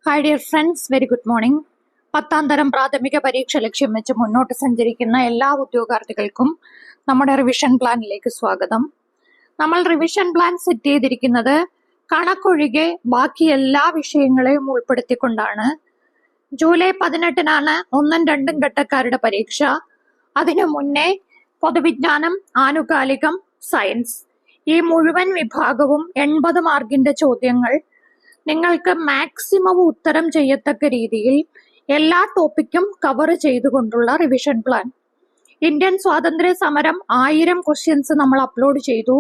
Hi dear friends, very good morning. 10ാം തരം പ്രാഥമിക പരീക്ഷ ലക്ഷ്യം വെച്ച് മുന്നോട്ട് സഞ്ചരിക്കുന്ന എല്ലാ ഉദ്യോഗാർത്ഥികൾക്കും നമ്മുടെ റിവിഷൻ പ്ലാനിലേക്ക് സ്വാഗതം. നമ്മൾ റിവിഷൻ പ്ലാൻ സെറ്റ് ചെയ്തിരിക്കുന്നത് കണക്കൊഴികെ ബാക്കി എല്ലാ വിഷയങ്ങളെയും ഉൾപ്പെടുത്തിക്കൊണ്ടാണ്. ജൂലൈ 18-നാണ് 1ഉം 2ഉം ഘട്ടക്കാരുടെ പരീക്ഷ. അതിനു മുന്നേ പൊതുവിജ്ഞാനം, ആനുകാലികം, സയൻസ് ഈ മുഴുവൻ വിഭാഗവും 80 മാർക്കിന്റെ ചോദ്യങ്ങൾ നിങ്ങൾക്ക് മാക്സിമം ഉത്തരം ചെയ്യത്തക്ക രീതിയിൽ എല്ലാ ടോപ്പിക്കും കവർ ചെയ്തുകൊണ്ടുള്ള റിവിഷൻ പ്ലാൻ. ഇന്ത്യൻ സ്വാതന്ത്ര്യ സമരം 1000 ക്വസ്റ്റ്യൻസ് നമ്മൾ അപ്ലോഡ് ചെയ്തു.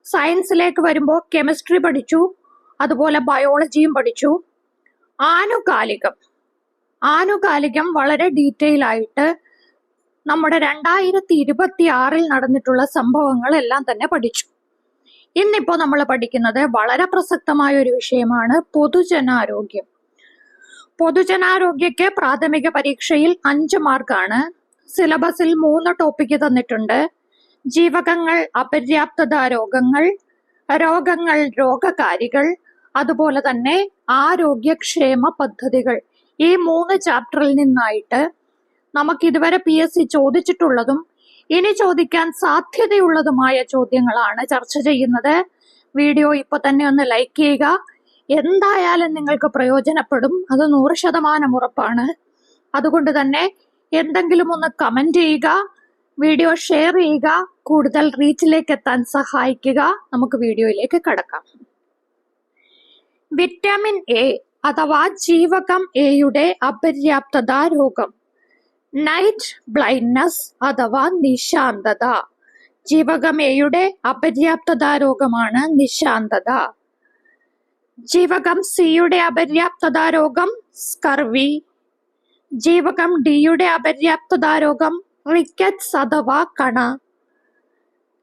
സയൻസിലേക്ക് വരുമ്പോൾ കെമിസ്ട്രി പഠിച്ചു, അതുപോലെ ബയോളജിയും പഠിച്ചു. ആനുകാലികം വളരെ ഡീറ്റെയിൽ ആയിട്ട് നമ്മുടെ 2026 നടന്നിട്ടുള്ള സംഭവങ്ങളെല്ലാം തന്നെ പഠിച്ചു. ഇന്നിപ്പോ നമ്മൾ പഠിക്കുന്നത് വളരെ പ്രസക്തമായ ഒരു വിഷയമാണ് പൊതുജനാരോഗ്യം. പൊതുജനാരോഗ്യക്ക് പ്രാഥമിക പരീക്ഷയിൽ 5 മാർക്കാണ്. സിലബസിൽ 3 ടോപ്പിക്ക് തന്നിട്ടുണ്ട്. ജീവകങ്ങൾ, അപര്യാപ്തത രോഗങ്ങൾ, രോഗങ്ങൾ, രോഗകാരികൾ, അതുപോലെ തന്നെ ആരോഗ്യക്ഷേമ പദ്ധതികൾ. ഈ 3 ചാപ്റ്ററിൽ നിന്നായിട്ട് നമുക്ക് ഇതുവരെ PSC ചോദിച്ചിട്ടുള്ളതും ഇനി ചോദിക്കാൻ സാധ്യതയുള്ളതുമായ ചോദ്യങ്ങളാണ് ചർച്ച ചെയ്യുന്നത്. വീഡിയോ ഇപ്പൊ തന്നെ ഒന്ന് ലൈക്ക് ചെയ്യുക. എന്തായാലും നിങ്ങൾക്ക് പ്രയോജനപ്പെടും, അത് 100% ഉറപ്പാണ്. അതുകൊണ്ട് തന്നെ എന്തെങ്കിലും ഒന്ന് കമന്റ് ചെയ്യുക, വീഡിയോ ഷെയർ ചെയ്യുക, കൂടുതൽ റീച്ചിലേക്ക് എത്താൻ സഹായിക്കുക. നമുക്ക് വീഡിയോയിലേക്ക് കടക്കാം. വിറ്റാമിൻ എ അഥവാ ജീവകം എയുടെ അപര്യാപ്തത രോഗം, നൈറ്റ് ബ്ലൈൻഡ്നസ് അഥവാ നിശാന്തത. ജീവകം എയുടെ അപര്യാപ്തത രോഗമാണ് നിശാന്തത. ജീവകം സിയുടെ അപര്യാപ്തത രോഗം സ്കർവി. ജീവകം ഡിയുടെ അപര്യാപ്തത രോഗം റിക്കറ്റ്സ് അഥവാ കണ.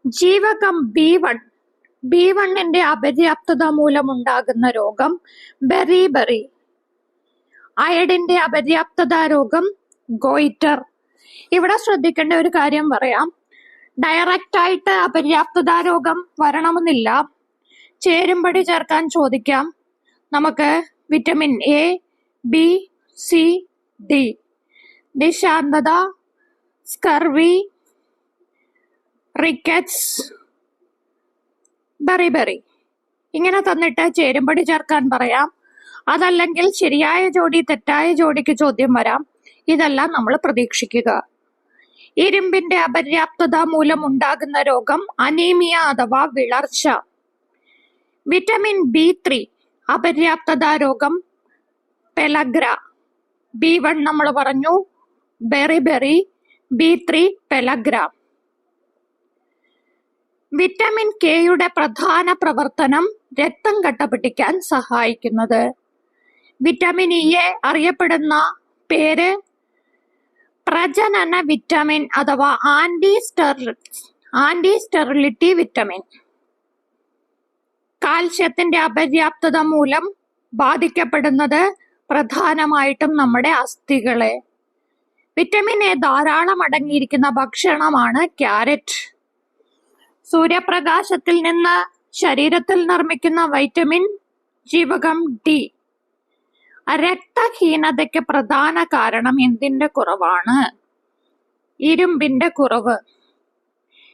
ജീവകം B1 അപര്യാപ്തത മൂലമുണ്ടാകുന്ന രോഗം ബെറിബെറി. അയഡിന്റെ അപര്യാപ്തത രോഗം ഗോയിറ്റർ. ഇവിടെ ശ്രദ്ധിക്കേണ്ട ഒരു കാര്യം പറയാം. ഡയറക്റ്റ് ആയിട്ട് അപര്യാപ്തത രോഗം വരണമെന്നില്ല, ചേരുംപടി ചേർക്കാൻ ചോദിക്കാം. നമുക്ക് vitamin A, B, C, D, നിശാന്തത, സ്കർവി, റിക്കറ്റ്സ്, ബെറിബെറി ഇങ്ങനെ തന്നിട്ട് ചേരുംപടി ചേർക്കാൻ പറയാം. അതല്ലെങ്കിൽ ശരിയായ ജോഡി തെറ്റായ ജോഡിക്ക് ചോദ്യം വരാം. ഇതെല്ലാം നമ്മൾ പ്രതീക്ഷിക്കുക. ഇരുമ്പിന്റെ അപര്യാപ്തത മൂലം ഉണ്ടാകുന്ന രോഗം അനീമിയ അഥവാ വിളർച്ച. വിറ്റമിൻ B3 അപര്യാപ്തത രോഗം പെലഗ്ര. B1 നമ്മൾ പറഞ്ഞു, ബെറിബെറി. B3 പെലഗ്ര. വിറ്റമിൻ കെയുടെ പ്രധാന പ്രവർത്തനം രക്തം കട്ടപിടിക്കാൻ സഹായിക്കുന്നത്. വിറ്റമിൻ ഇയെ അറിയപ്പെടുന്ന പേര് പ്രജനന വിറ്റമിൻ അഥവാ ആന്റി സ്റ്റെറിലിറ്റി വിറ്റമിൻ. കാൽസ്യത്തിന്റെ അപര്യാപ്തത മൂലം ബാധിക്കപ്പെടുന്നത് പ്രധാനമായിട്ടും നമ്മുടെ അസ്ഥികളെ. വിറ്റമിൻ എ ധാരാളം അടങ്ങിയിരിക്കുന്ന ഭക്ഷണമാണ് ക്യാരറ്റ്. സൂര്യപ്രകാശത്തിൽ നിന്ന് ശരീരത്തിൽ നിർമ്മിക്കുന്ന വൈറ്റമിൻ ജീവകം ഡി. രക്തഹീനതയ്ക്ക് പ്രധാന കാരണം എന്തിന്റെ കുറവാണ്? ഇരുമ്പിന്റെ കുറവ്.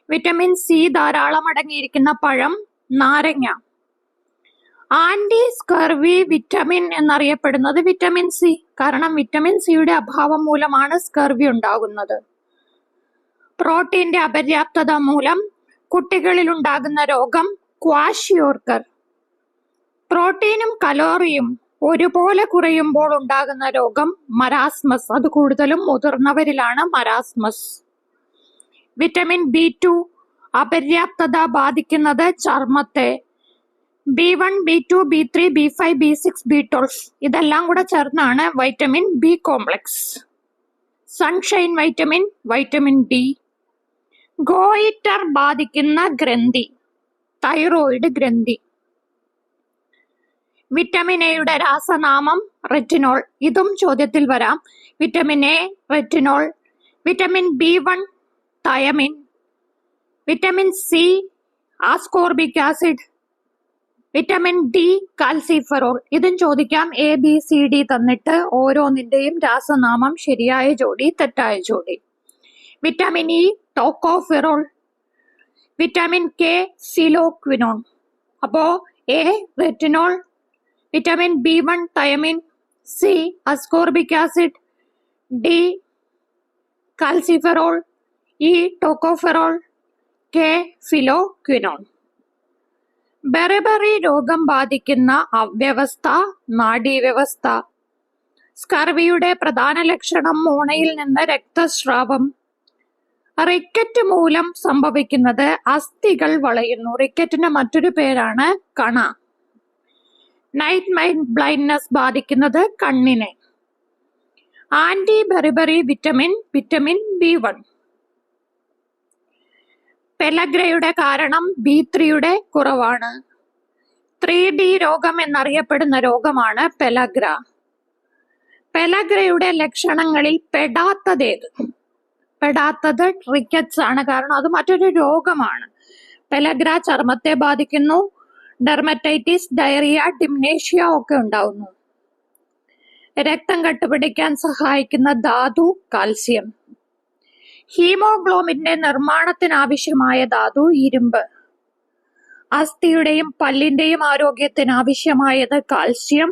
വിറ്റമിൻ സി ധാരാളം അടങ്ങിയിരിക്കുന്ന പഴം നാരങ്ങ. ആന്റി സ്കർവി വിറ്റമിൻ എന്നറിയപ്പെടുന്നത് വിറ്റമിൻ സി. കാരണം വിറ്റമിൻ സിയുടെ അഭാവം മൂലമാണ് സ്കർവി ഉണ്ടാകുന്നത്. പ്രോട്ടീന്റെ അപര്യാപ്തത മൂലം കുട്ടികളിൽ ഉണ്ടാകുന്ന രോഗം ക്വാഷിയോർക്കർ. പ്രോട്ടീനും കലോറിയും ഒരുപോലെ കുറയുമ്പോൾ ഉണ്ടാകുന്ന രോഗം മരാസ്മസ്. അത് കൂടുതലും മുതിർന്നവരിലാണ് മരാസ്മസ്. വിറ്റമിൻ B2 അപര്യാപ്തത ബാധിക്കുന്നത് ചർമ്മത്തെ. B1, B2, B3, B5, B6, B12 ഇതെല്ലാം കൂടെ ചേർന്നാണ് vitamin B complex. Sunshine vitamin, vitamin D. Goitre ബാധിക്കുന്ന ഗ്രന്ഥി തൈറോയിഡ് ഗ്രന്ഥി. വിറ്റമിൻ എയുടെ രാസനാമം റെറ്റിനോൾ. ഇതും ചോദ്യത്തിൽ വരാം. Vitamin A retinol. Vitamin B1 thiamine. Vitamin C ascorbic acid. Vitamin D calciferol. ഇതും ചോദിക്കാം. ABCD തന്നിട്ട് ഓരോന്നിന്റെയും രാസനാമം ശരിയായ ജോഡി തെറ്റായ ജോഡി. Vitamin E tocopherol. Vitamin K phylloquinone. അപ്പോ A retinol, vitamin B1 thiamine, C ascorbic acid, D calciferol, E tocopherol, K phylloquinone. Beriberi രോഗം ബാധിക്കുന്ന അവ്യവസ്ഥ നാഡീവ്യവസ്ഥ. സ്കർവിയുടെ പ്രധാന ലക്ഷണം മോണയിൽ നിന്ന് രക്തസ്രാവം. റിക്കറ്റ് മൂലം സംഭവിക്കുന്നത് അസ്ഥികൾ വളയുന്നു. റിക്കറ്റിന്റെ മറ്റൊരു പേരാണ് കണ. നൈറ്റ് ബ്ലൈൻഡ്നെസ് ബാധിക്കുന്നത് കണ്ണിനെ. Anti beriberi vitamin B1. പെലഗ്രയുടെ കാരണം B3യുടെ കുറവാണ്. 3D രോഗം എന്നറിയപ്പെടുന്ന രോഗമാണ് പെലഗ്ര. പെലഗ്രയുടെ ലക്ഷണങ്ങളിൽ പെടാത്തത് റിക്കറ്റ്സ് ആണ്. കാരണം അത് മറ്റൊരു രോഗമാണ്. പെലഗ്ര ചർമ്മത്തെ ബാധിക്കുന്നു. ഡെർമറ്റൈറ്റിസ്, ഡയറിയ, ഡിംനേഷ്യ ഒക്കെ ഉണ്ടാവുന്നു. രക്തം കട്ടുപിടിക്കാൻ സഹായിക്കുന്ന ധാതു കാൽസ്യം. ഹീമോഗ്ലോബിന്റെ നിർമ്മാണത്തിനാവശ്യമായ ധാതു ഇരുമ്പ്. അസ്ഥിയുടെയും പല്ലിന്റെയും ആരോഗ്യത്തിന് ആവശ്യമായത് കാൽസ്യം.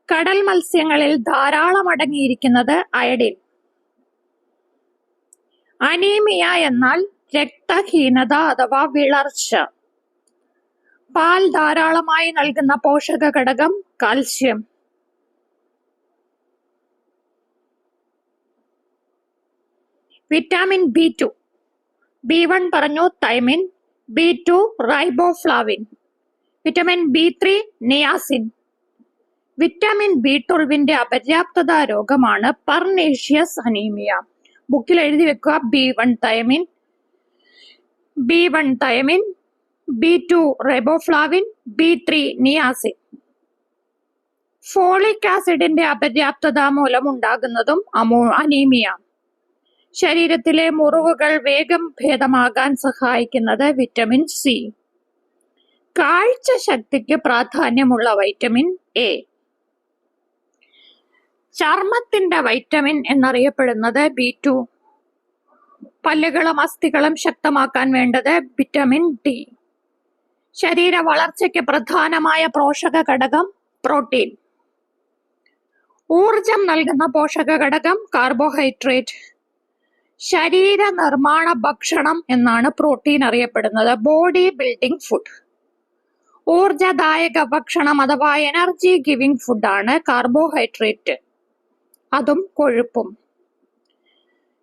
കടൽ മത്സ്യങ്ങളിൽ ധാരാളം അടങ്ങിയിരിക്കുന്നത് അയഡിൻ. അനീമിയ എന്നാൽ രക്തഹീനത അഥവാ വിളർച്ച. പാൽ ധാരാളമായി നൽകുന്ന പോഷക ഘടകം കാൽസ്യം. Vitamin B2. B1 പറഞ്ഞു thiamine, B2 riboflavin, vitamin B3 niacin. Vitamin B12ന്റെ അപര്യാപ്തത രോഗമാണ് പർനേഷ്യസ് അനീമിയ. ബുക്കിൽ എഴുതി വെക്കുക. B1 thiamine, B2 riboflavin, B3 niacin. Folic ആസിഡിന്റെ അപര്യാപ്തത മൂലം ഉണ്ടാകുന്നതും അനീമിയ. ശരീരത്തിലെ മുറിവുകൾ വേഗം ഭേദമാകാൻ സഹായിക്കുന്നത് വിറ്റമിൻ സി. കാഴ്ച ശക്തിക്ക് പ്രാധാന്യമുള്ള വൈറ്റമിൻ എ. ചർമ്മത്തിന്റെ വൈറ്റമിൻ എന്നറിയപ്പെടുന്നത് B2. പല്ലുകളും അസ്ഥികളും ശക്തമാക്കാൻ വേണ്ടത് വിറ്റമിൻ ഡി. ശരീര വളർച്ചയ്ക്ക് പ്രധാനമായ പോഷക ഘടകം പ്രോട്ടീൻ. ഊർജം നൽകുന്ന പോഷക ഘടകം കാർബോഹൈഡ്രേറ്റ്. ശരീര നിർമ്മാണ ഭക്ഷണം എന്നാണ് പ്രോട്ടീൻ അറിയപ്പെടുന്നത്. Body building food. ഊർജദായക ഭക്ഷണം അഥവാ എനർജി ഗിവിംഗ് ഫുഡാണ് കാർബോഹൈഡ്രേറ്റ്, അതും കൊഴുപ്പും.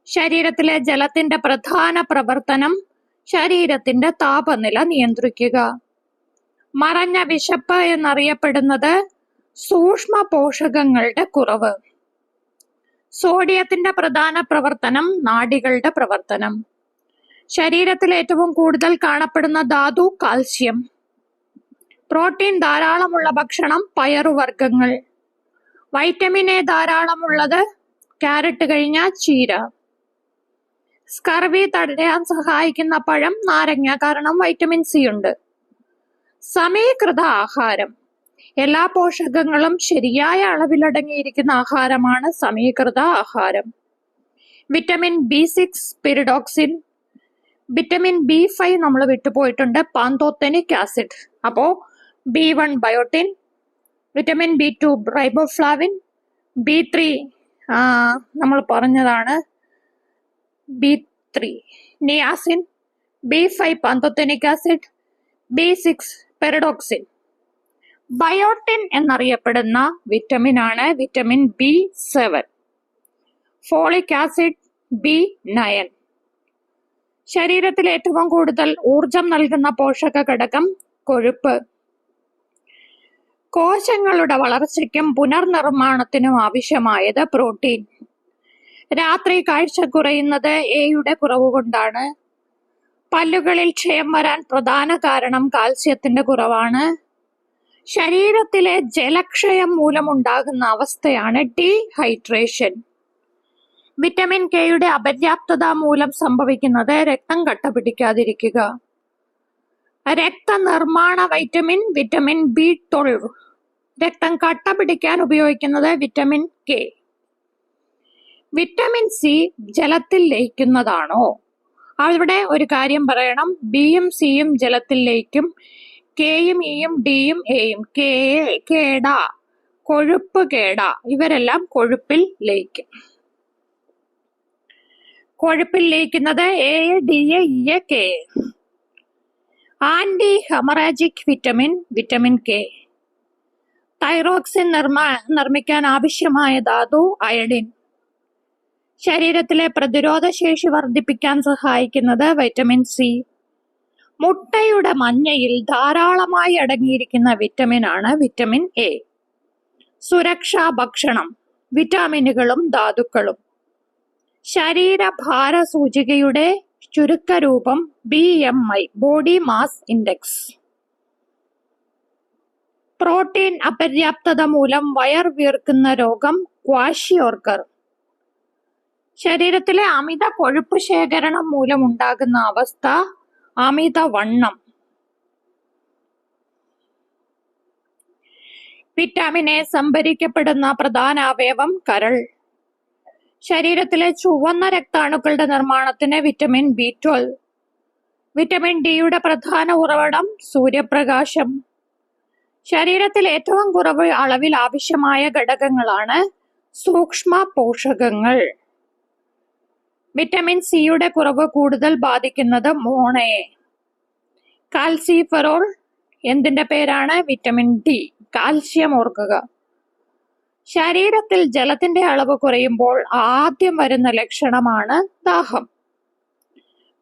ശരീരത്തിലെ ജലത്തിന്റെ പ്രധാന പ്രവർത്തനം ശരീരത്തിന്റെ താപനില നിയന്ത്രിക്കുക. മറഞ്ഞ വിശപ്പ് എന്നറിയപ്പെടുന്നത് സൂക്ഷ്മ പോഷകങ്ങളുടെ കുറവ്. സോഡിയത്തിന്റെ പ്രധാന പ്രവർത്തനം നാഡികളുടെ പ്രവർത്തനം. ശരീരത്തിൽ ഏറ്റവും കൂടുതൽ കാണപ്പെടുന്ന ധാതു കാൽസ്യം. പ്രോട്ടീൻ ധാരാളമുള്ള ഭക്ഷണം പയറുവർഗ്ഗങ്ങൾ. വൈറ്റമിൻ എ ധാരാളമുള്ളത് ക്യാരറ്റ് കഴിഞ്ഞ ചീര. സ്കർവി തടയാൻ സഹായിക്കുന്ന പഴം നാരങ്ങ, കാരണം വൈറ്റമിൻ സി ഉണ്ട്. സമീകൃത ആഹാരം. എല്ലാ പോഷകങ്ങളും ശരിയായ അളവിലടങ്ങിയിരിക്കുന്ന ആഹാരമാണ് സമീകൃത ആഹാരം. Vitamin B6 pyridoxine. Vitamin B5 നമ്മൾ വിട്ടുപോയിട്ടുണ്ട്, പാന്തോതെനിക് ആസിഡ്. അപ്പോ B1 biotin, vitamin B2 riboflavin, B3 നമ്മൾ പറഞ്ഞതാണ് B3 niacin, B5 pantothenic acid, B6 pyridoxine. Biotin എന്നറിയപ്പെടുന്ന വിറ്റമിൻ ആണ് vitamin B7. Folic acid B9. ശരീരത്തിൽ ഏറ്റവും കൂടുതൽ ഊർജം നൽകുന്ന പോഷക ഘടകം കൊഴുപ്പ്. കോശങ്ങളുടെ വളർച്ചയ്ക്കും പുനർനിർമ്മാണത്തിനും ആവശ്യമായത് പ്രോട്ടീൻ. രാത്രി കാഴ്ച കുറയുന്നത് എയുടെ കുറവ് കൊണ്ടാണ്. പല്ലുകളിൽ ക്ഷയം വരാൻ പ്രധാന കാരണം കാൽസ്യത്തിന്റെ കുറവാണ്. ശരീരത്തിലെ ജലക്ഷയം മൂലമുണ്ടാകുന്ന അവസ്ഥയാണ് ഡീഹൈഡ്രേഷൻ. വിറ്റമിൻ കെയുടെ അപര്യാപ്തത മൂലം സംഭവിക്കുന്നത് രക്തം കട്ടപിടിക്കാതിരിക്കുക. രക്തനിർമ്മാണ വൈറ്റമിൻ വിറ്റമിൻ B12. രക്തം കട്ട പിടിക്കാൻ ഉപയോഗിക്കുന്നത് വിറ്റമിൻ കെ. വിറ്റമിൻ സി ജലത്തിൽ ലയിക്കുന്നതാണോ? അവിടെ ഒരു കാര്യം പറയണം, ബിയും സിയും ജലത്തിൽ ലയിക്കും, കെയും ഇയും ഡിയും എയും. കേട, കൊഴുപ്പ് കേട, ഇവരെല്ലാം കൊഴുപ്പിൽ ലയിക്കും. കൊഴുപ്പിൽ ലയിക്കുന്നത് A, D, E, K. Anti haemorrhagic vitamin vitamin K. Thyroxine നിർമ്മിക്കാൻ ആവശ്യമായ ധാതു അയഡിൻ. ശരീരത്തിലെ പ്രതിരോധ ശേഷി വർദ്ധിപ്പിക്കാൻ സഹായിക്കുന്നത് വൈറ്റമിൻ സി. മുട്ടയുടെ മഞ്ഞയിൽ ധാരാളമായി അടങ്ങിയിരിക്കുന്ന വിറ്റമിൻ ആണ് വിറ്റമിൻ എ. സുരക്ഷാ ഭക്ഷണം, വിറ്റാമിനുകളും ധാതുക്കളും. ശരീരഭാര സൂചികയുടെ ചുരുക്കരൂപം BMI, body mass index. Protein അപര്യാപ്തത മൂലം വയർ വീർക്കുന്ന രോഗം ക്വാഷിയോർക്കർ. ശരീരത്തിലെ അമിത കൊഴുപ്പ് ശേഖരണം മൂലമുണ്ടാകുന്ന അവസ്ഥ അമിതവണ്ണം. വിറ്റാമിൻ എ സംഭരിക്കപ്പെടുന്ന പ്രധാന അവയവം കരൾ. ശരീരത്തിലെ ചുവന്ന രക്താണുക്കളുടെ നിർമ്മാണത്തിന് വിറ്റമിൻ B12. വിറ്റമിൻ ഡിയുടെ പ്രധാന ഉറവിടം സൂര്യപ്രകാശം. ശരീരത്തിൽ ഏറ്റവും കുറവ് അളവിൽ ആവശ്യമായ ഘടകങ്ങളാണ് സൂക്ഷ്മ പോഷകങ്ങൾ. വിറ്റമിൻ സിയുടെ കുറവ് കൂടുതൽ ബാധിക്കുന്നത് മോണയെ. കാൽസിഫെറോൾ എന്തിന്റെ പേരാണ്? Vitamin D. കാൽസ്യം ഓർക്കുക. ശരീരത്തിൽ ജലത്തിന്റെ അളവ് കുറയുമ്പോൾ ആദ്യം വരുന്ന ലക്ഷണമാണ് ദാഹം.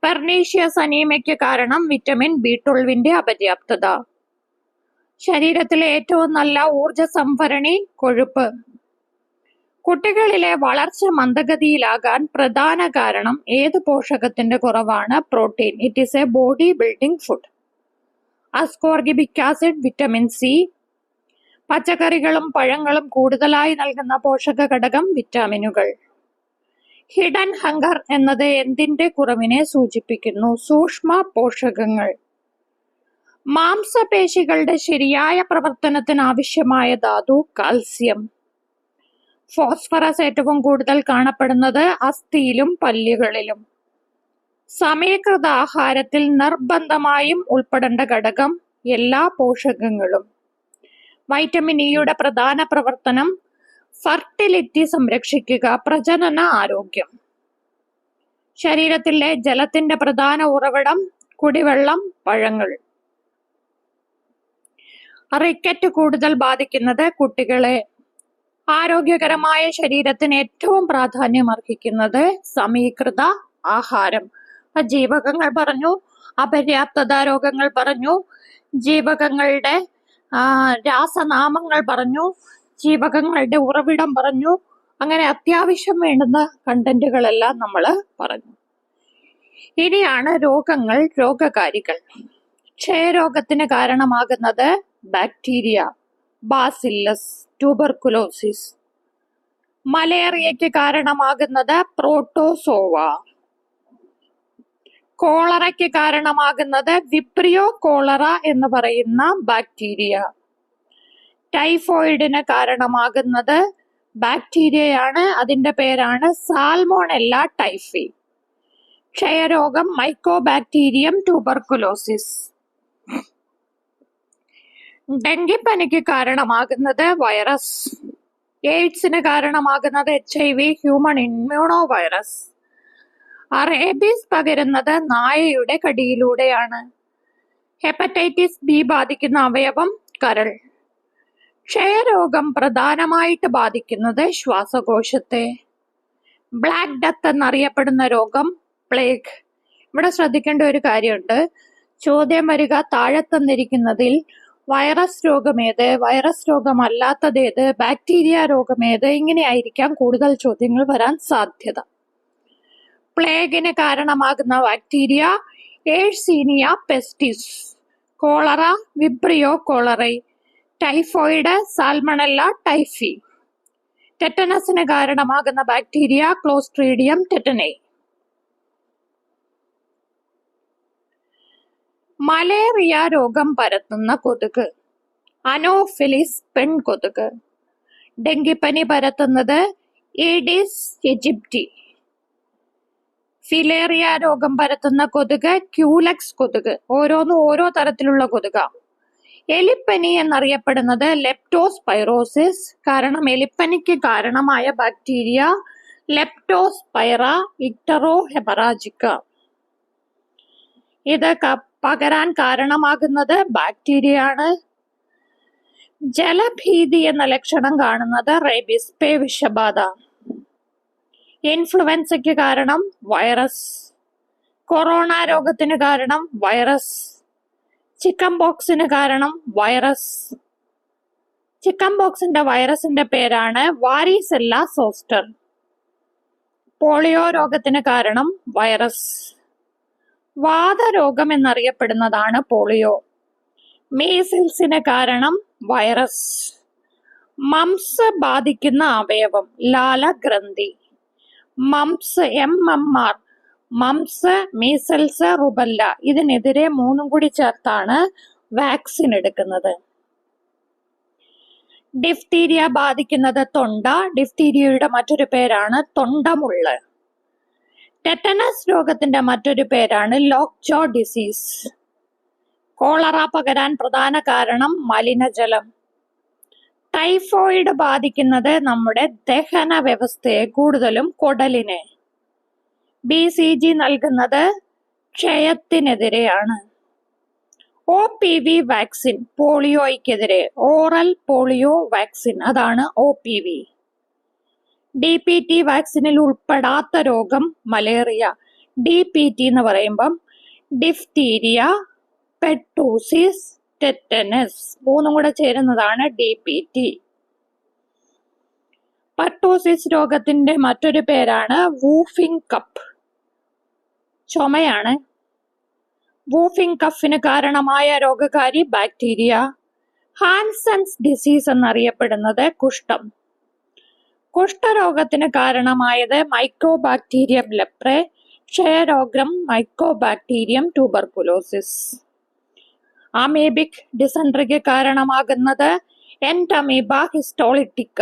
പെർനീഷ്യസ് അനീമിയയ്ക്ക് കാരണം വിറ്റമിൻ B12 അപര്യാപ്തത. ശരീരത്തിലെ ഏറ്റവും നല്ല ഊർജ സംഭരണി കൊഴുപ്പ്. കുട്ടികളിലെ വളർച്ച മന്ദഗതിയിലാകാൻ പ്രധാന കാരണം ഏത് പോഷകത്തിന്റെ കുറവാണ്? Protein. It is A body building food. Ascorbic acid, vitamin C. പച്ചക്കറികളും പഴങ്ങളും കൂടുതലായി നൽകുന്ന പോഷക ഘടകം വിറ്റാമിനുകൾ. ഹിഡൻ ഹങ്കർ എന്നത് എന്തിന്റെ കുറവിനെ സൂചിപ്പിക്കുന്നു? സൂക്ഷ്മ പോഷകങ്ങൾ. മാംസപേശികളുടെ ശരിയായ പ്രവർത്തനത്തിന് ആവശ്യമായ ധാതു കാൽസ്യം. ഫോസ്ഫറസ് ഏറ്റവും കൂടുതൽ കാണപ്പെടുന്നത് അസ്ഥിയിലും പല്ലുകളിലും. സമീകൃത ആഹാരത്തിൽ നിർബന്ധമായും ഉൾപ്പെടേണ്ട ഘടകം എല്ലാ പോഷകങ്ങളും. വൈറ്റമിൻ ഇയുടെ പ്രധാന പ്രവർത്തനം ഫെർട്ടിലിറ്റി സംരക്ഷിക്കുക, പ്രജനന ആരോഗ്യം. ശരീരത്തിലെ ജലത്തിന്റെ പ്രധാന ഉറവിടം കുടിവെള്ളം, പഴങ്ങൾ. റിക്കറ്റ് കൂടുതൽ ബാധിക്കുന്നത് കുട്ടികളെ. ആരോഗ്യകരമായ ശരീരത്തിന് ഏറ്റവും പ്രാധാന്യം അർഹിക്കുന്നത് സമീകൃത ആഹാരം. ജീവകങ്ങൾ പറഞ്ഞു, അപര്യാപ്തത രോഗങ്ങൾ പറഞ്ഞു, ജീവകങ്ങളുടെ രാസനാമങ്ങൾ പറഞ്ഞു, ജീവകങ്ങളുടെ ഉറവിടം പറഞ്ഞു. അങ്ങനെ അത്യാവശ്യം വേണ്ടുന്ന കണ്ടന്റുകളെല്ലാം നമ്മൾ പറഞ്ഞു. ഇനിയാണ് രോഗങ്ങൾ, രോഗകാരികൾ. ക്ഷയരോഗത്തിന് കാരണമാകുന്നത് ബാക്ടീരിയ, ബാസില്ലസ്, ട്യൂബർകുലോസിസ്. മലേറിയയ്ക്ക് കാരണമാകുന്നത് പ്രോട്ടോസോവ. കോളറയ്ക്ക് കാരണമാകുന്നത് വിബ്രിയോ കോളറ എന്ന് പറയുന്ന ബാക്ടീരിയ. ടൈഫോയിഡിന് കാരണമാകുന്നത് ബാക്ടീരിയയാണ്, അതിന്റെ പേരാണ് സാൽമോണെല്ല ടൈഫി. ക്ഷയരോഗം മൈക്കോബാക്ടീരിയം ട്യൂബർകുലോസിസ്. ഡെങ്കിപ്പനിക്ക് കാരണമാകുന്നത് വൈറസ്. എയ്ഡ്സിന് കാരണമാകുന്നത് HIV, human immuno virus. Rabies പകരുന്നത് നായയുടെ കടിയിലൂടെയാണ്. ഹെപ്പറ്റൈറ്റിസ് ബി ബാധിക്കുന്ന അവയവം കരൾ. ക്ഷയരോഗം പ്രധാനമായിട്ട് ബാധിക്കുന്നത് ശ്വാസകോശത്തെ. ബ്ലാക്ക് ഡെത്ത് എന്നറിയപ്പെടുന്ന രോഗം പ്ലേഗ്. ഇവിടെ ശ്രദ്ധിക്കേണ്ട ഒരു കാര്യമുണ്ട്. ചോദ്യം വരിക താഴെ തന്നിരിക്കുന്നതിൽ വൈറസ് രോഗമേത്, വൈറസ് രോഗമല്ലാത്തതേത്, ബാക്ടീരിയ രോഗമേത്, ഇങ്ങനെയായിരിക്കാം കൂടുതൽ ചോദ്യങ്ങൾ വരാൻ സാധ്യത. പ്ലേഗിന് കാരണമാകുന്ന bacteria Yersinia pestis. Cholera Vibrio cholerae. Typhoid Salmonella typhi. ടെറ്റനസിന് കാരണമാകുന്ന ബാക്ടീരിയ ക്ലോസ്ട്രീഡിയം ടെറ്റനൈ. മലേറിയ രോഗം പരത്തുന്ന കൊതുക് അനോഫിലിസ് പെൺകൊതുക്. ഡെങ്കിപ്പനി പരത്തുന്നത് ഈഡിസ് ഈജിപ്തി. ഫിലേറിയ രോഗം പരത്തുന്ന കൊതുക് ക്യൂലക്സ് കൊതുക്. ഓരോന്നും ഓരോ തരത്തിലുള്ള കൊതുക. എലിപ്പനി എന്നറിയപ്പെടുന്നത് ലെപ്റ്റോസ്പൈറോസിസ്. കാരണം എലിപ്പനിക്ക് കാരണമായ ബാക്ടീരിയ ലെപ്റ്റോസ്പൈറ ഇക്ടറോഹെമറാജിക്ക. ഇത് പകരാൻ കാരണമാകുന്നത് ബാക്ടീരിയ ആണ്. ജലഭീതി എന്ന ലക്ഷണം കാണുന്നത് റേബീസ് പേ വിഷബാധ. ഇൻഫ്ലുവൻസയ്ക്ക് കാരണം വൈറസ്. കൊറോണ രോഗത്തിന് കാരണം വൈറസ്. ചിക്കൻ പോക്സിന് കാരണം വൈറസ്. ചിക്കൻ പോക്സിന്റെ വൈറസിന്റെ പേരാണ് വാരിസെല്ല സോസ്റ്റർ. പോളിയോ രോഗത്തിന് കാരണം വൈറസ്. വാതരോഗം എന്നറിയപ്പെടുന്നതാണ് പോളിയോ. മീസിൽസിന് കാരണം വൈറസ്. മംസ് ബാധിക്കുന്ന അവയവം ലാലഗ്രന്ഥി. Mumps MMR, mumps, measles, rubella. ഇതിനെതിരെ 3 കൂടി ചേർത്താണ് വാക്സിൻ എടുക്കുന്നത്. ഡിഫ്തീരിയ ബാധിക്കുന്നത് തൊണ്ട. ഡിഫ്തീരിയയുടെ മറ്റൊരു പേരാണ് തൊണ്ടമുള്ള്. ടെറ്റനസ് രോഗത്തിന്റെ മറ്റൊരു പേരാണ് ലോക്ജോ ഡിസീസ്. കോളറ പകരാൻ പ്രധാന കാരണം മലിനജലം. ടൈഫോയിഡ് ബാധിക്കുന്നത് നമ്മുടെ ദഹന വ്യവസ്ഥയെ, കൂടുതലും കുടലിനെ. BCG നൽകുന്നത് ക്ഷയത്തിനെതിരെയാണ്. OPV വാക്സിൻ പോളിയോയ്ക്കെതിരെ, ഓറൽ പോളിയോ വാക്സിൻ, അതാണ് OPV. DPT വാക്സിനിൽ ഉൾപ്പെടാത്ത രോഗം മലേറിയ. DPT എന്ന് പറയുമ്പം ഡിഫ്തീരിയ, പെട്ടൂസിസ്, ടെറ്റനസ്, 3 കൂടെ ചേരുന്നതാണ് DPT. പെർട്ടൂസിസ് രോഗത്തിന്റെ മറ്റൊരു പേരാണ് വൂഫിംഗ് കപ്പ്. ചുമയാണ്. വൂഫിംഗ് കഫിന് കാരണമായ രോഗകാരി ബാക്ടീരിയ. ഹാൻസൻസ് ഡിസീസ് എന്നറിയപ്പെടുന്നത് കുഷ്ഠം. കുഷ്ഠരോഗത്തിന് കാരണമായത് മൈക്കോബാക്ടീരിയം ലെപ്രെ. ക്ഷയരോഗം മൈക്കോബാക്ടീരിയം ട്യൂബർകുലോസിസ്. അമീബിക് ഡിസെൻട്രിക്ക് കാരണമാകുന്നത് എൻഡമീബ ഹിസ്റ്റോളിറ്റിക്ക.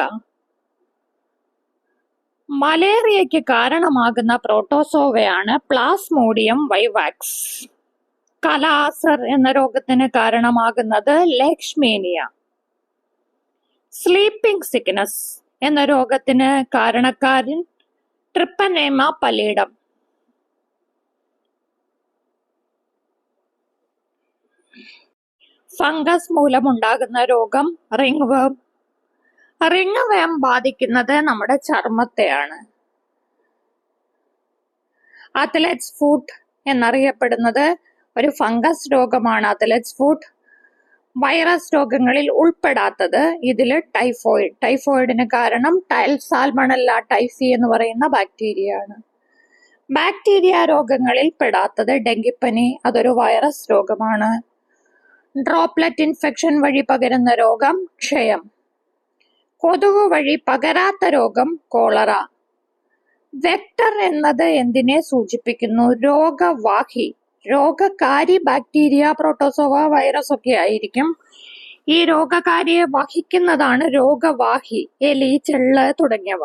മലേറിയയ്ക്ക് കാരണമാകുന്ന പ്രോട്ടോസോവയാണ് പ്ലാസ്മോഡിയം വൈവാക്സ്. കലാസർ എന്ന രോഗത്തിന് കാരണമാകുന്നത് ലെഷ്മേനിയ. സ്ലീപ്പിംഗ് സിക്നസ് എന്ന രോഗത്തിന് കാരണക്കാരൻ ട്രിപ്പനേമ പലീഡം. ഫംഗസ് മൂലമുണ്ടാകുന്ന രോഗം റിംഗ് വേം. റിംഗ് വേം ബാധിക്കുന്നത് നമ്മുടെ ചർമ്മത്തെയാണ്. അത്ലറ്റ്സ് ഫുട്ട് എന്നറിയപ്പെടുന്നത് ഒരു ഫംഗസ് രോഗമാണ്. Athletes foot. വൈറസ് രോഗങ്ങളിൽ ഉൾപ്പെടാത്തത് ഇതില് ടൈഫോയിഡ്. ടൈഫോയിഡിന് കാരണം സാൽമണല്ല ടൈഫി എന്ന് പറയുന്ന ബാക്ടീരിയ ആണ്. ബാക്ടീരിയ രോഗങ്ങളിൽ പെടാത്തത് ഡെങ്കിപ്പനി, അതൊരു വൈറസ് രോഗമാണ്. ഡ്രോപ്ലെറ്റ് ഇൻഫെക്ഷൻ വഴി പകരുന്ന രോഗം ക്ഷയം. കൊതുക് വഴി പകരാത്ത രോഗം കോളറ. വെക്ടർ എന്നത് എന്തിനെ സൂചിപ്പിക്കുന്നു? രോഗവാഹി. രോഗകാരി ബാക്ടീരിയ, പ്രോട്ടോസോവ, വൈറസ് ഒക്കെ ആയിരിക്കും. ഈ രോഗകാരിയെ വഹിക്കുന്നതാണ് രോഗവാഹി. എലി, ചെള്ള് തുടങ്ങിയവ.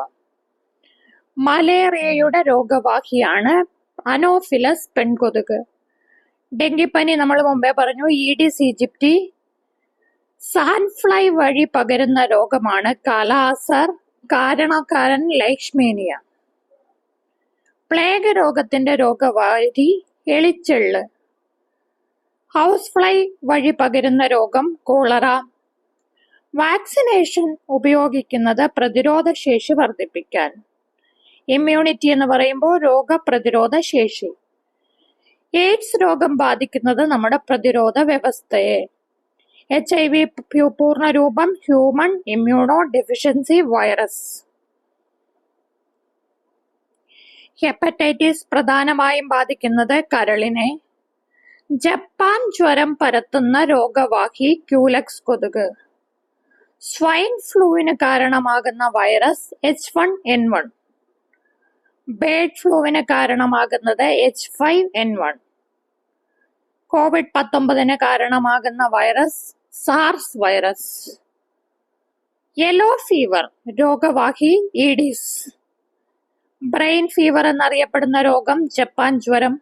മലേറിയയുടെ രോഗവാഹിയാണ് അനോഫിലസ് പെൺകൊതുക്. ഡെങ്കിപ്പനി നമ്മൾ മുമ്പേ പറഞ്ഞു, ഈഡിസ് ഈജിപ്തി. സാൻഫ്ലൈ വഴി പകരുന്ന രോഗമാണ് കാലാസർ. കാരണക്കാരൻ ലൈഷ്മേനിയ. പ്ലേഗ് രോഗത്തിന്റെ രോഗവാഹി എലിച്ചെള്ള്. ഹൗസ് ഫ്ലൈ വഴി പകരുന്ന രോഗം കോളറ. വാക്സിനേഷൻ ഉപയോഗിക്കുന്നത് പ്രതിരോധ ശേഷി വർദ്ധിപ്പിക്കാൻ. ഇമ്മ്യൂണിറ്റി എന്ന് പറയുമ്പോൾ രോഗപ്രതിരോധ ശേഷി. എയ്ഡ്സ് രോഗം ബാധിക്കുന്നത് നമ്മുടെ പ്രതിരോധ വ്യവസ്ഥയെ. HIV പൂർണ്ണരൂപം human immuno deficiency virus. Hepatitis പ്രധാനമായും ബാധിക്കുന്നത് കരളിനെ. ജപ്പാൻ ജ്വരം പരത്തുന്ന രോഗവാഹി ക്യൂലക്സ് കൊതുക്. സ്വൈൻ ഫ്ലൂവിന് കാരണമാകുന്ന വൈറസ് H1N1. ബേർഡ് ഫ്ലൂവിന് കാരണമാകുന്നത് H5N1. COVID-19 കാരണമാകുന്ന virus SARS virus. Yellow fever രോഗവാഹി ഈഡിസ്. ബ്രെയിൻ ഫീവർ എന്നറിയപ്പെടുന്ന രോഗം ജപ്പാൻ ജ്വരം.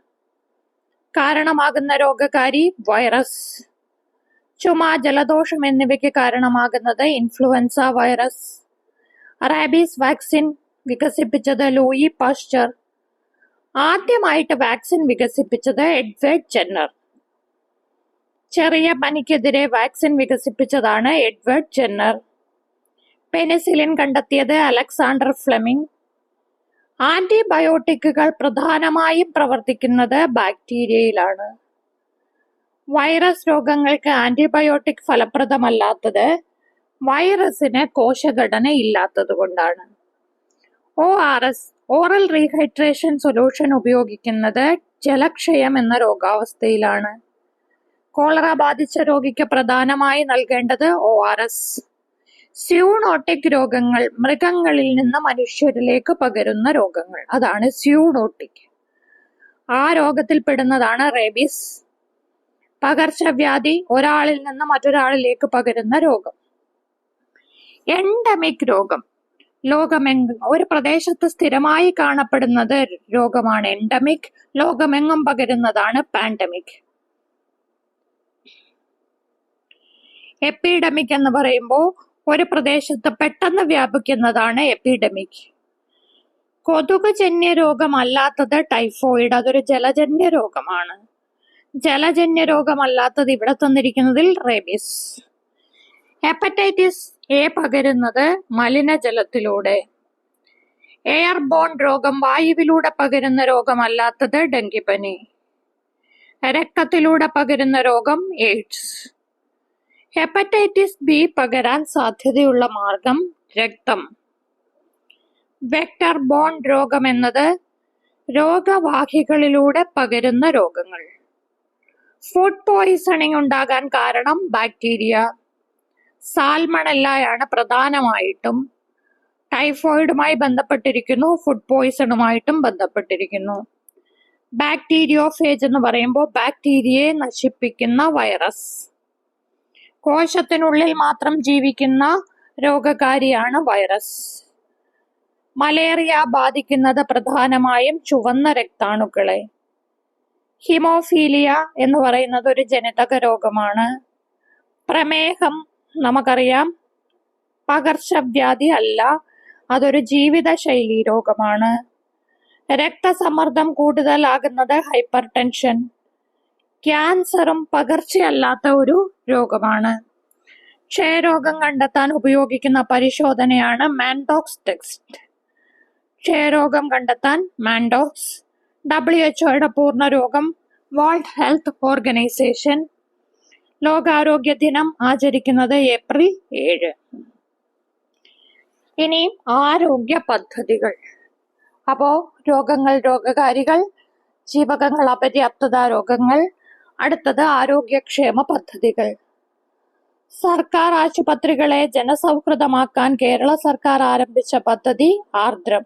കാരണമാകുന്ന രോഗകാരി വൈറസ്. ചുമ, ജലദോഷം എന്നിവയ്ക്ക് കാരണമാകുന്നത് ഇൻഫ്ലുവൻസ വൈറസ്. റാബീസ് വാക്സിൻ വികസിപ്പിച്ചത് ലൂയി പാസ്ചർ. ആദ്യമായിട്ട് വാക്സിൻ വികസിപ്പിച്ചത് എഡ്വേർഡ് ജെന്നർ. ചെറിയ പനിക്കെതിരെ വാക്സിൻ വികസിപ്പിച്ചതാണ് എഡ്വേർഡ് ജെന്നർ. പെനിസിലിൻ കണ്ടെത്തിയത് അലക്സാണ്ടർ ഫ്ലെമിംഗ്. ആന്റിബയോട്ടിക്കുകൾ പ്രധാനമായും പ്രവർത്തിക്കുന്നത് ബാക്ടീരിയയിലാണ്. വൈറസ് രോഗങ്ങൾക്ക് ആന്റിബയോട്ടിക് ഫലപ്രദമല്ലാത്തത് വൈറസിന് കോശഘടന ഇല്ലാത്തത് കൊണ്ടാണ്. ORS ഓറൽ റീഹൈഡ്രേഷൻ സൊല്യൂഷൻ ഉപയോഗിക്കുന്നത് ജലക്ഷയം എന്ന രോഗാവസ്ഥയിലാണ്. കോളറ ബാധിച്ച രോഗിക്ക് പ്രധാനമായി നൽകേണ്ടത് ORS. സ്യൂണോട്ടിക് രോഗങ്ങൾ മൃഗങ്ങളിൽ നിന്ന് മനുഷ്യരിലേക്ക് പകരുന്ന രോഗങ്ങൾ, അതാണ് സ്യൂണോട്ടിക്. ആ രോഗത്തിൽ പെടുന്നതാണ് റേബീസ്. പകർച്ചവ്യാധി, ഒരാളിൽ നിന്ന് മറ്റൊരാളിലേക്ക് പകരുന്ന രോഗം. എൻഡമിക് രോഗം ലോകമെങ്ങും ഒരു പ്രദേശത്ത് സ്ഥിരമായി കാണപ്പെടുന്നത് രോഗമാണ് എൻഡമിക്. ലോകമെങ്ങും പകരുന്നതാണ് പാൻഡമിക്. എപ്പിഡമിക് എന്ന് പറയുമ്പോൾ ഒരു പ്രദേശത്ത് പെട്ടെന്ന് വ്യാപിക്കുന്നതാണ് എപ്പിഡമിക്. കൊതുകുജന്യ രോഗമല്ലാത്തത് ടൈഫോയിഡ്, അതൊരു ജലജന്യ രോഗമാണ്. ജലജന്യ രോഗമല്ലാത്തത് ഇവിടെ തന്നിരിക്കുന്നതിൽ റേബീസ്. ഹെപ്പറ്റൈറ്റിസ് എ പകരുന്നത് മലിനജലത്തിലൂടെ. എയർബോൺ രോഗം വായുവിലൂടെ പകരുന്ന രോഗമല്ലാത്തത് ഡെങ്കിപ്പനി. രക്തത്തിലൂടെ പകരുന്ന രോഗം എയ്ഡ്സ്. ഹെപ്പറ്റൈറ്റിസ് ബി പകരാൻ സാധ്യതയുള്ള മാർഗം രക്തം. വെക്ടർ ബോൺ രോഗം എന്നത് രോഗവാഹികളിലൂടെ പകരുന്ന രോഗങ്ങൾ. ഫുഡ് പോയിസണിംഗ് ഉണ്ടാകാൻ കാരണം ബാക്ടീരിയ. സാൽമണല്ലയാണ് പ്രധാനമായിട്ടും. ടൈഫോയിഡുമായി ബന്ധപ്പെട്ടിരിക്കുന്നു, ഫുഡ് പോയിസണുമായിട്ടും ബന്ധപ്പെട്ടിരിക്കുന്നു. ബാക്ടീരിയോഫേജ് എന്ന് പറയുമ്പോൾ ബാക്ടീരിയയെ നശിപ്പിക്കുന്ന വൈറസ്. കോശത്തിനുള്ളിൽ മാത്രം ജീവിക്കുന്ന രോഗകാരിയാണ് വൈറസ്. മലേറിയ ബാധിക്കുന്നത് പ്രധാനമായും ചുവന്ന രക്താണുക്കളെ. ഹിമോഫീലിയ എന്ന് പറയുന്നത് ഒരു ജനിതക രോഗമാണ്. പ്രമേഹം നമുക്കറിയാം പകർച്ചവ്യാധി അല്ല, അതൊരു ജീവിതശൈലി രോഗമാണ്. രക്തസമ്മർദ്ദം കൂടുതലാകുന്നത് ഹൈപ്പർ ടെൻഷൻ. ക്യാൻസറും പകർച്ചയല്ലാത്ത ഒരു രോഗമാണ്. ക്ഷയരോഗം കണ്ടെത്താൻ ഉപയോഗിക്കുന്ന പരിശോധനയാണ് മാൻഡോക്സ് ടെസ്റ്റ്. ക്ഷയരോഗം കണ്ടെത്താൻ മാൻഡോക്സ്. WHO പൂർണ്ണ രോഗം വേൾഡ് ഹെൽത്ത് ഓർഗനൈസേഷൻ. ലോകാരോഗ്യ ദിനം ആചരിക്കുന്നത് ഏപ്രിൽ 7. ഇനി ആരോഗ്യ പദ്ധതികൾ. അപ്പോ രോഗങ്ങൾ, രോഗകാരികൾ, ജീവകങ്ങൾ, അപര്യാപ്തത രോഗങ്ങൾ. അടുത്തത് ആരോഗ്യക്ഷേമ പദ്ധതികൾ. സർക്കാർ ആശുപത്രികളെ ജനസൗഹൃദമാക്കാൻ കേരള സർക്കാർ ആരംഭിച്ച പദ്ധതി ആർദ്രം.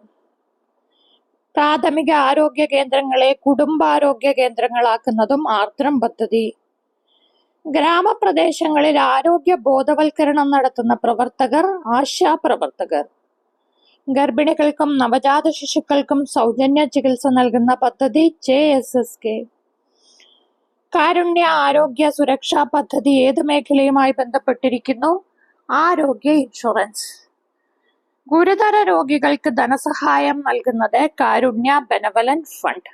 പ്രാഥമിക ആരോഗ്യ കേന്ദ്രങ്ങളെ കുടുംബാരോഗ്യ കേന്ദ്രങ്ങളാക്കുന്നതും ആർദ്രം പദ്ധതി. ഗ്രാമപ്രദേശങ്ങളിൽ ആരോഗ്യ ബോധവൽക്കരണം നടത്തുന്ന പ്രവർത്തകർ ആശാ പ്രവർത്തകർ. ഗർഭിണികൾക്കും നവജാത ശിശുക്കൾക്കും സൗജന്യ ചികിത്സ നൽകുന്ന പദ്ധതി JSSK. കാരുണ്യ ആരോഗ്യ സുരക്ഷാ പദ്ധതി ഏത് മേഖലയുമായി ബന്ധപ്പെട്ടിരിക്കുന്നു? ആരോഗ്യ ഇൻഷുറൻസ്. ഗുരുതര രോഗികൾക്ക് ധനസഹായം നൽകുന്നത് കാരുണ്യ ബെനവലന്റ് ഫണ്ട്.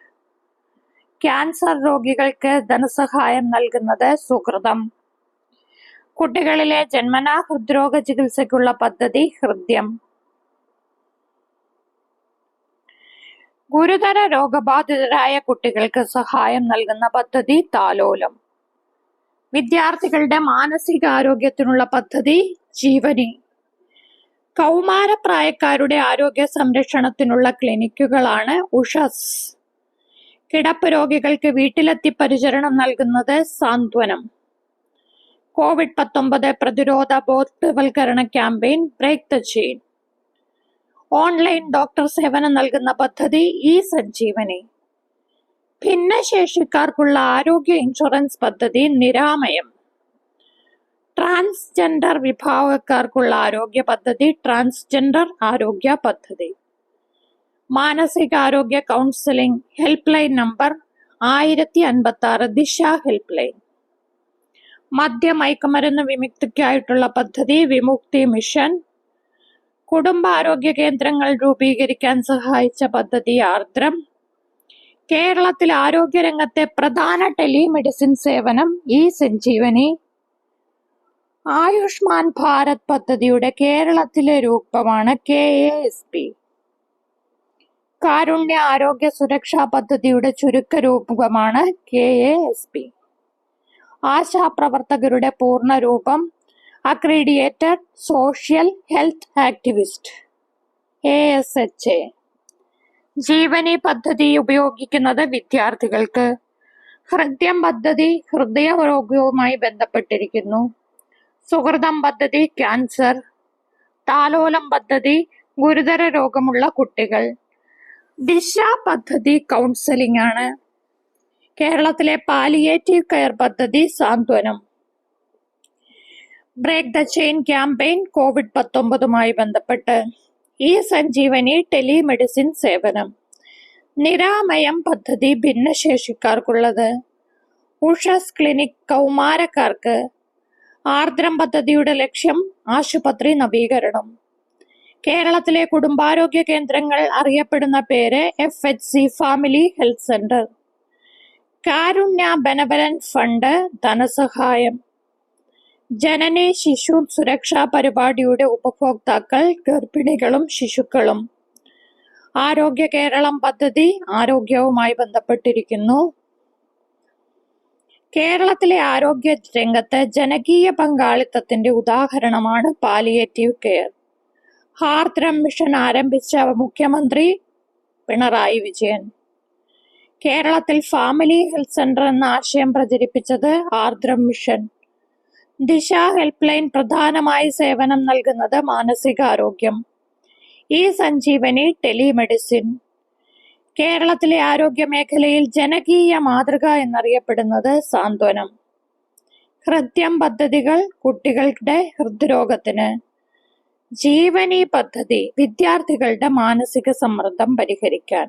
ക്യാൻസർ രോഗികൾക്ക് ധനസഹായം നൽകുന്നത് സുകൃതം. കുട്ടികളിലെ ജന്മനാ ഹൃദ്രോഗ ചികിത്സയ്ക്കുള്ള പദ്ധതി ഹൃദ്യം. ഗുരുതര രോഗബാധിതരായ കുട്ടികൾക്ക് സഹായം നൽകുന്ന പദ്ധതി താലോലം. വിദ്യാർത്ഥികളുടെ മാനസികാരോഗ്യത്തിനുള്ള പദ്ധതി ജീവനി. കൗമാരപ്രായക്കാരുടെ ആരോഗ്യ സംരക്ഷണത്തിനുള്ള ക്ലിനിക്കുകളാണ് ഉഷസ്. കിടപ്പ് രോഗികൾക്ക് വീട്ടിലെത്തി പരിചരണം നൽകുന്നത് സാന്ത്വനം. COVID-19 പ്രതിരോധ ബോധവൽക്കരണ campaign break the chain. Online doctor സേവനം നൽകുന്ന പദ്ധതി ഇ സഞ്ജീവനി. ഭിന്നശേഷിക്കാർക്കുള്ള ആരോഗ്യ ഇൻഷുറൻസ് പദ്ധതി നിരാമയം. ട്രാൻസ്ജെൻഡർ വിഭാഗക്കാർക്കുള്ള ആരോഗ്യ പദ്ധതി ട്രാൻസ്ജെൻഡർ ആരോഗ്യ പദ്ധതി. മാനസികാരോഗ്യ കൗൺസിലിംഗ് ഹെൽപ്പ് ലൈൻ നമ്പർ 1056 ദിശ ഹെൽപ്പ് ലൈൻ. മദ്യമയക്കുമരുന്ന് വിമുക്തിക്കായിട്ടുള്ള പദ്ധതി വിമുക്തി മിഷൻ. കുടുംബാരോഗ്യ കേന്ദ്രങ്ങൾ രൂപീകരിക്കാൻ സഹായിച്ച പദ്ധതി ആർദ്രം. കേരളത്തിൽ ആരോഗ്യരംഗത്തെ പ്രധാന ടെലിമെഡിസിൻ സേവനം ഇ സഞ്ജീവനി. ആയുഷ്മാൻ ഭാരത് പദ്ധതിയുടെ കേരളത്തിലെ രൂപമാണ് KASP. കാരുണ്യ ആരോഗ്യ സുരക്ഷാ പദ്ധതിയുടെ ചുരുക്ക രൂപമാണ് KASP. ആശാപ്രവർത്തകരുടെ പൂർണ്ണ രൂപം accredited social health activist ASHA. ജീവനി പദ്ധതി ഉപയോഗിക്കുന്നത് വിദ്യാർത്ഥികൾക്ക്. ഹൃദയം പദ്ധതി ഹൃദയരോഗവുമായി ബന്ധപ്പെട്ടിരിക്കുന്നു. സുഹൃതം പദ്ധതി ക്യാൻസർ. താലോലം പദ്ധതി ഗുരുതര രോഗമുള്ള കുട്ടികൾ. ദിശ പദ്ധതി കൗൺസിലിംഗ് ആണ്. കേരളത്തിലെ പാലിയേറ്റീവ് കെയർ പദ്ധതി സാന്ത്വനം. Break the chain campaign COVID-19 ബന്ധപ്പെട്ട്. ഇ സഞ്ജീവനി ടെലിമെഡിസിൻ സേവനം. നിരാമയം പദ്ധതി ഭിന്നശേഷിക്കാർക്കുള്ളത്. ഉഷസ് ക്ലിനിക് കൗമാരക്കാർക്ക്. ആർദ്രം പദ്ധതിയുടെ ലക്ഷ്യം ആശുപത്രി നവീകരണം. കേരളത്തിലെ കുടുംബാരോഗ്യ കേന്ദ്രങ്ങൾ അറിയപ്പെടുന്ന പേര് FHC ഫാമിലി ഹെൽത്ത് സെന്റർ. കാരുണ്യ ബെനവലന്റ് ഫണ്ട് ധനസഹായം. ജനനി ശിശു സുരക്ഷാ പരിപാടിയുടെ ഉപഭോക്താക്കൾ ഗർഭിണികളും ശിശുക്കളും. ആരോഗ്യ കേരളം പദ്ധതി ആരോഗ്യവുമായി ബന്ധപ്പെട്ടിരിക്കുന്നു. കേരളത്തിലെ ആരോഗ്യ രംഗത്ത് ജനകീയ പങ്കാളിത്തത്തിന്റെ ഉദാഹരണമാണ് പാലിയേറ്റീവ് കെയർ. ആർദ്രം മിഷൻ ആരംഭിച്ച മുഖ്യമന്ത്രി പിണറായി വിജയൻ. കേരളത്തിൽ ഫാമിലി ഹെൽത്ത് സെന്റർ എന്ന ആശയം പ്രചരിപ്പിച്ചത് ആർദ്രം മിഷൻ. ദിശ ഹെൽപ്പ് ലൈൻ പ്രധാനമായി സേവനം നൽകുന്നത് മാനസികാരോഗ്യം. E Sanjeevani telemedicine. കേരളത്തിലെ ആരോഗ്യ മേഖലയിൽ ജനകീയ മാതൃക എന്നറിയപ്പെടുന്നത് സാന്ത്വനം. ഹൃദയം പദ്ധതികൾ കുട്ടികളുടെ ഹൃദ്രോഗത്തിന്. ജീവനി പദ്ധതി വിദ്യാർത്ഥികളുടെ മാനസിക സമ്മർദ്ദം പരിഹരിക്കാൻ.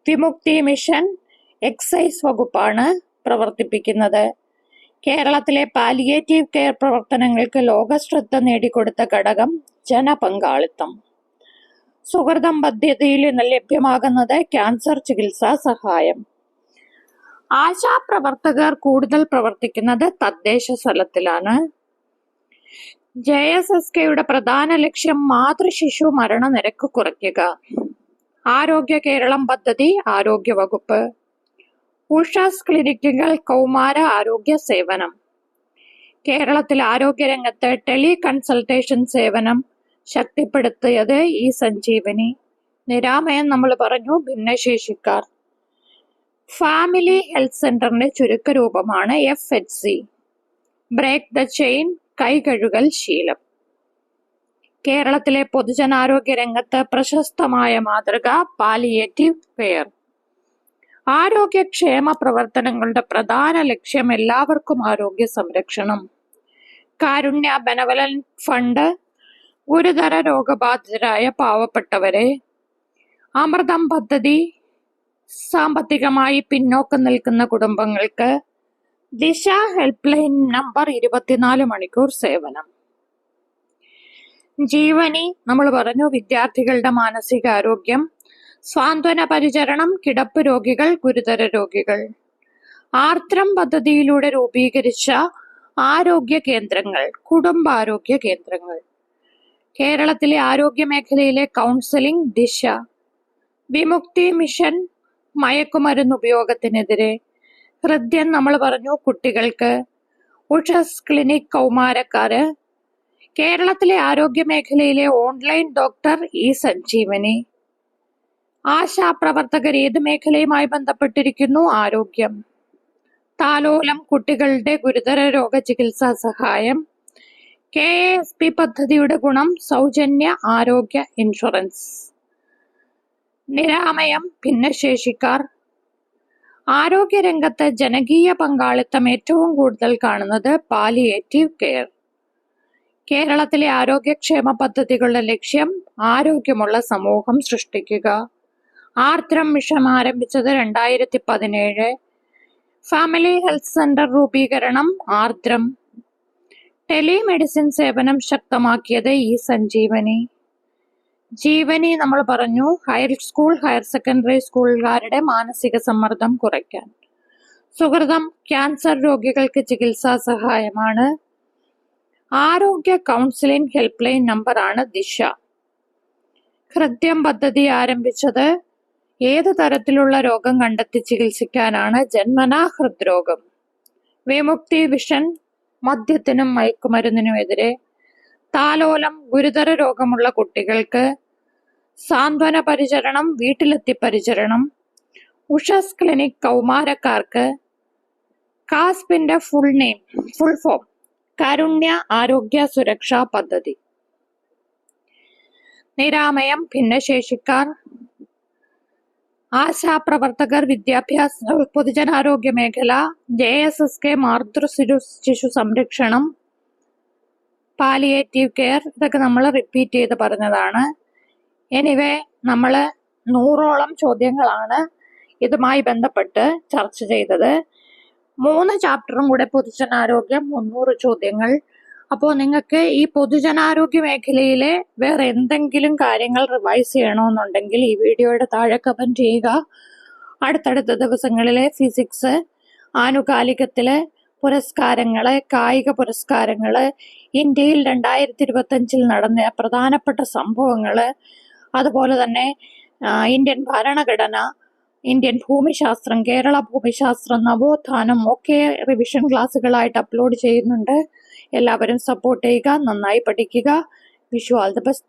വിമുക്തി മിഷൻ എക്സൈസ് വകുപ്പാണ് പ്രവർത്തിപ്പിക്കുന്നത്. കേരളത്തിലെ പാലിയേറ്റീവ് കെയർ പ്രവർത്തനങ്ങൾക്ക് ലോകശ്രദ്ധ നേടിക്കൊടുത്ത ഘടകം ജനപങ്കാളിത്തം. സുഹൃതം പദ്ധതിയിൽ നിന്ന് ലഭ്യമാകുന്നത് ക്യാൻസർ ചികിത്സാ സഹായം. ആശാപ്രവർത്തകർ കൂടുതൽ പ്രവർത്തിക്കുന്നത് തദ്ദേശ സ്ഥലത്തിലാണ്. JSSKയുടെ പ്രധാന ലക്ഷ്യം മാതൃശിശു മരണനിരക്ക് കുറയ്ക്കുക. ആരോഗ്യ കേരളം പദ്ധതി ആരോഗ്യ വകുപ്പ്. ഉഷസ് ക്ലിനിക്കുകൾ കൗമാര ആരോഗ്യ സേവനം. കേരളത്തിൽ ആരോഗ്യരംഗത്ത് ടെലി കൺസൾട്ടേഷൻ സേവനം ശക്തിപ്പെടുത്തിയത് ഇ സഞ്ജീവനി. നിരാമയം നമ്മൾ പറഞ്ഞു ഭിന്നശേഷിക്കാർ. ഫാമിലി ഹെൽത്ത് സെന്ററിന്റെ ചുരുക്ക രൂപമാണ് FHC. ബ്രേക്ക് ദ ചെയിൻ കൈകഴുകൽ ശീലം. കേരളത്തിലെ പൊതുജനാരോഗ്യ രംഗത്ത് പ്രശസ്തമായ മാതൃക പാലിയേറ്റീവ് കെയർ. ആരോഗ്യക്ഷേമ പ്രവർത്തനങ്ങളുടെ പ്രധാന ലക്ഷ്യം എല്ലാവർക്കും ആരോഗ്യ സംരക്ഷണം. കാരുണ്യ ബെനവലന്റ് ഫണ്ട് ഗുരുതര രോഗബാധിതരായ പാവപ്പെട്ടവരെ. അമൃതം പദ്ധതി സാമ്പത്തികമായി പിന്നോക്കം നിൽക്കുന്ന കുടുംബങ്ങൾക്ക്. ദിശ ഹെൽപ്പ് ലൈൻ നമ്പർ 24 മണിക്കൂർ സേവനം. ജീവനി നമ്മൾ പറഞ്ഞു വിദ്യാർത്ഥികളുടെ മാനസികാരോഗ്യം. സ്വാന്തന പരിചരണം കിടപ്പ് രോഗികൾ ഗുരുതര രോഗികൾ. ആർദ്രം പദ്ധതിയിലൂടെ രൂപീകരിച്ച ആരോഗ്യ കേന്ദ്രങ്ങൾ കുടുംബാരോഗ്യ കേന്ദ്രങ്ങൾ. കേരളത്തിലെ ആരോഗ്യ മേഖലയിലെ കൗൺസിലിംഗ് ദിശ. വിമുക്തി മിഷൻ മയക്കുമരുന്ന് ഉപയോഗത്തിനെതിരെ. ഹൃദയം നമ്മൾ പറഞ്ഞു കുട്ടികൾക്ക്. ഉഷസ് ക്ലിനിക് കൗമാരക്കാര്. കേരളത്തിലെ ആരോഗ്യ മേഖലയിലെ ഓൺലൈൻ ഡോക്ടർ ഇ സഞ്ജീവനി. ആശാപ്രവർത്തകർ ഏത് മേഖലയുമായി ബന്ധപ്പെട്ടിരിക്കുന്നു? ആരോഗ്യം. താലോലം കുട്ടികളുടെ ഗുരുതര രോഗ ചികിത്സാ സഹായം. KASP പദ്ധതിയുടെ ഗുണം സൗജന്യ ആരോഗ്യ ഇൻഷുറൻസ്. നിരാമയം ഭിന്നശേഷിക്കാർ. ആരോഗ്യരംഗത്ത് ജനകീയ പങ്കാളിത്തം ഏറ്റവും കൂടുതൽ കാണുന്നത് പാലിയേറ്റീവ് കെയർ. കേരളത്തിലെ ആരോഗ്യക്ഷേമ പദ്ധതികളുടെ ലക്ഷ്യം ആരോഗ്യമുള്ള സമൂഹം സൃഷ്ടിക്കുക. ആർദ്രം മിഷൻ ആരംഭിച്ചത് 2017. ഫാമിലി ഹെൽത്ത് സെന്റർ രൂപീകരണം ആർദ്രം. ടെലിമെഡിസിൻ സേവനം ശക്തമാക്കിയത് ഇ-സഞ്ജീവനി. ജീവനി നമ്മൾ പറഞ്ഞു, ഹയർ സെക്കൻഡറി സ്കൂളുകാരുടെ മാനസിക സമ്മർദ്ദം കുറയ്ക്കാൻ. സുഹൃതം ക്യാൻസർ രോഗികൾക്ക് ചികിത്സാ സഹായമാണ്. ആരോഗ്യ കൗൺസിലിംഗ് ഹെൽപ്പ് ലൈൻ നമ്പറാണ് ദിശ. ഹൃദ്യം പദ്ധതി ആരംഭിച്ചത് ഏത് തരത്തിലുള്ള രോഗം കണ്ടെത്തി ചികിത്സിക്കാനാണ്? ജന്മനാ ഹൃദ്രോഗം. വിമുക്തി വിഷൻ മദ്യത്തിനും മയക്കുമരുന്നിനുമെതിരെ. താലോലം ഗുരുതര രോഗമുള്ള കുട്ടികൾക്ക്. സാന്ത്വന പരിചരണം വീട്ടിലെത്തി പരിചരണം. ഉഷസ് ക്ലിനിക് കൗമാരക്കാർക്ക്. കാസ്പിന്റെ ഫുൾ ഫോം കാരുണ്യ ആരോഗ്യ സുരക്ഷാ പദ്ധതി. നിരാമയം ഭിന്നശേഷിക്കാർ. ആശാപ്രവർത്തകർ, വിദ്യാഭ്യാസ പൊതുജനാരോഗ്യ മേഖല. JSSK മാതൃ ശിശു സംരക്ഷണം. Palliative care. ഇതൊക്കെ നമ്മൾ റിപ്പീറ്റ് ചെയ്ത് പറഞ്ഞതാണ്. എനിവേ നമ്മൾ 100ഓളം ചോദ്യങ്ങളാണ് ഇതുമായി ബന്ധപ്പെട്ട് ചർച്ച ചെയ്തത്. 3 ചാപ്റ്ററും കൂടെ പൊതുജനാരോഗ്യം, 300 ചോദ്യങ്ങൾ. അപ്പോൾ നിങ്ങൾക്ക് ഈ പൊതുജനാരോഗ്യ മേഖലയിലെ വേറെ എന്തെങ്കിലും കാര്യങ്ങൾ റിവൈസ് ചെയ്യണമെന്നുണ്ടെങ്കിൽ ഈ വീഡിയോയുടെ താഴെ കമന്റ് ചെയ്യുക. അടുത്തടുത്ത ദിവസങ്ങളിലെ ഫിസിക്സ്, ആനുകാലികത്തിലെ പുരസ്കാരങ്ങള്, കായിക പുരസ്കാരങ്ങള്, ഇന്ത്യയിൽ 2025 നടന്ന പ്രധാനപ്പെട്ട സംഭവങ്ങള്, അതുപോലെ തന്നെ ഇന്ത്യൻ ഭരണഘടന, ഇന്ത്യൻ ഭൂമിശാസ്ത്രം, കേരള ഭൂമിശാസ്ത്രം, നവോത്ഥാനം ഒക്കെ റിവിഷൻ ക്ലാസ്സുകളായിട്ട് അപ്ലോഡ് ചെയ്യുന്നുണ്ട്. എല്ലാവരും സപ്പോർട്ട് ചെയ്യുക, നന്നായി പഠിക്കുക. Wish you all the best.